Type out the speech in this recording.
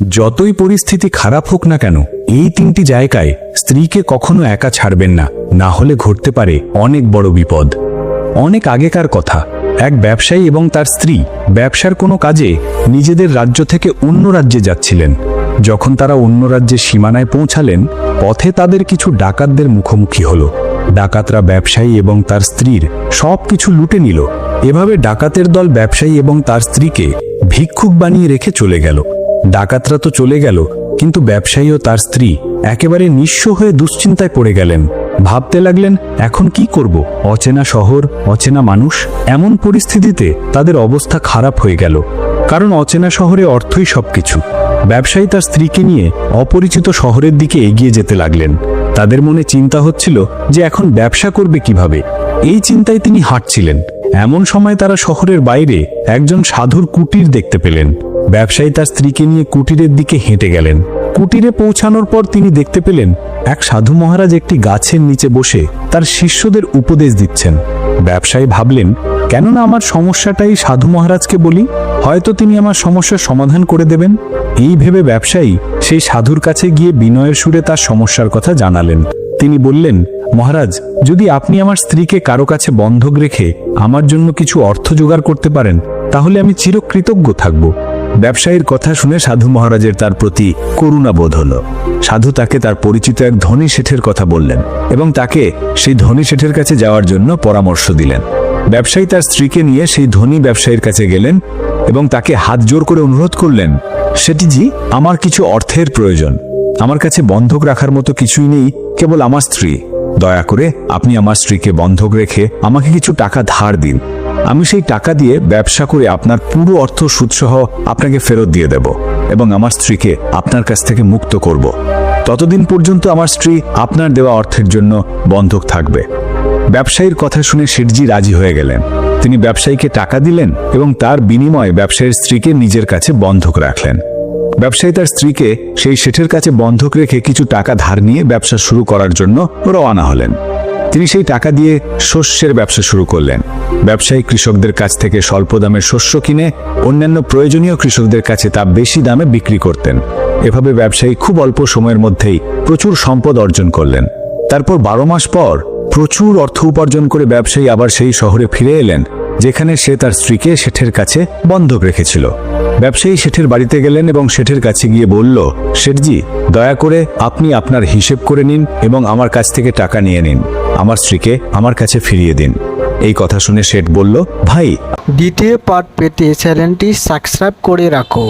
যতই পরিস্থিতি খারাপ হোক না কেন এই তিনটি জায়গায় স্ত্রীকে কখনো একা ছাড়বেন না, না হলে ঘটতে পারে অনেক বড় বিপদ। অনেক আগেকার কথা, এক ব্যবসায়ী এবং তার স্ত্রী ব্যবসার কোনো কাজে নিজেদের রাজ্য থেকে অন্য রাজ্যে যাচ্ছিলেন। যখন তারা অন্য রাজ্যের সীমানায় পৌঁছালেন, পথে তাদের কিছু ডাকাতদের মুখোমুখি হলো। ডাকাতরা ব্যবসায়ী এবং তার স্ত্রীর সব কিছু লুটে নিল। এভাবে ডাকাতের দল ব্যবসায়ী এবং তার স্ত্রীকে ভিক্ষুক বানিয়ে রেখে চলে গেল। ডাকাতরা তো চলে গেল, কিন্তু ব্যবসায়ী ও তার স্ত্রী একেবারে নিঃস্ব হয়ে দুশ্চিন্তায় পড়ে গেলেন। ভাবতে লাগলেন, এখন কি করব? অচেনা শহর, অচেনা মানুষ। এমন পরিস্থিতিতে তাদের অবস্থা খারাপ হয়ে গেল, কারণ অচেনা শহরে অর্থই সবকিছু। ব্যবসায়ী তার স্ত্রীকে নিয়ে অপরিচিত শহরের দিকে এগিয়ে যেতে লাগলেন। তাদের মনে চিন্তা হচ্ছিল যে এখন ব্যবসা করবে কিভাবে। এই চিন্তায় তিনি হাঁটছিলেন। এমন সময় তারা শহরের বাইরে একজন সাধুর কুটির দেখতে পেলেন। ব্যবসায়ী তার স্ত্রীকে নিয়ে কুটিরের দিকে হেঁটে গেলেন। কুটিরে পৌঁছানোর পর তিনি দেখতে পেলেন এক সাধু মহারাজ একটি গাছের নিচে বসে তার শিষ্যদের উপদেশ দিচ্ছেন। ব্যবসায়ী ভাবলেন, কেননা আমার সমস্যাটাই সাধু মহারাজকে বলি, হয়তো তিনি আমার সমস্যার সমাধান করে দেবেন। এই ভেবে ব্যবসায়ী সেই সাধুর কাছে গিয়ে বিনয়ের সুরে তার সমস্যার কথা জানালেন। তিনি বললেন, মহারাজ, যদি আপনি আমার স্ত্রীকে কারো কাছে বন্ধক রেখে আমার জন্য কিছু অর্থ জোগাড় করতে পারেন, তাহলে আমি চিরকৃতজ্ঞ থাকব। ব্যবসায়ীর কথা শুনে সাধু মহারাজের তার প্রতি করুণা বোধ হল। সাধু তাকে তার পরিচিত এক ধনী শেঠের কথা বললেন এবং তাকে সেই ধনী শেঠের কাছে যাওয়ার জন্য পরামর্শ দিলেন। ব্যবসায়ী তার স্ত্রীকে নিয়ে সেই ধনী ব্যবসায়ীর কাছে গেলেন এবং তাকে হাত জোর করে অনুরোধ করলেন, শেঠিজি, আমার কিছু অর্থের প্রয়োজন। আমার কাছে বন্ধক রাখার মতো কিছুই নেই, কেবল আমার স্ত্রী। দয়া করে আপনি আমার স্ত্রীকে বন্ধক রেখে আমাকে কিছু টাকা ধার দিন। আমি সেই টাকা দিয়ে ব্যবসা করে আপনার পুরো অর্থ সুদসহ আপনাকে ফেরত দিয়ে দেব এবং আমার স্ত্রীকে আপনার কাছ থেকে মুক্ত করব। ততদিন পর্যন্ত আমার স্ত্রী আপনার দেওয়া অর্থের জন্য বন্ধক থাকবে। ব্যবসায়ীর কথা শুনে শেঠজি রাজি হয়ে গেলেন। তিনি ব্যবসায়ীকে টাকা দিলেন এবং তার বিনিময়ে ব্যবসায়ীর স্ত্রীকে নিজের কাছে বন্ধক রাখলেন। ব্যবসায়ী তার স্ত্রীকে সেই শেঠের কাছে বন্ধক রেখে কিছু টাকা ধার নিয়ে ব্যবসা শুরু করার জন্য রওনা হলেন। তিনি সেই টাকা দিয়ে শস্যের ব্যবসা শুরু করলেন। ব্যবসায়ী কৃষকদের কাছ থেকে স্বল্প দামে শস্য কিনে অন্যান্য প্রয়োজনীয় কৃষকদের কাছে তা বেশি দামে বিক্রি করতেন। এভাবে ব্যবসায়ী খুব অল্প সময়ের মধ্যেই প্রচুর সম্পদ অর্জন করলেন। তারপর 12 মাস পর প্রচুর অর্থ উপার্জন করে ব্যবসায়ী আবার সেই শহরে ফিরে এলেন, যেখানে সে তার স্ত্রীকে শেঠের কাছে বন্ধক রেখেছিল। ব্যবসায়ী শেঠের বাড়িতে গেলেন এবং শেঠের কাছে গিয়ে বলল, শেঠজি, দয়া করে আপনি আপনার হিসেব করে নিন এবং আমার কাছ থেকে টাকা নিয়ে নিন। আমার স্ত্রীকে আমার কাছে ফিরিয়ে দিন। এই কথা শুনে শেঠ বলল, ভাই, দ্বিতীয় পার্ট পেতে চ্যানেলটি সাবস্ক্রাইব করে রাখো।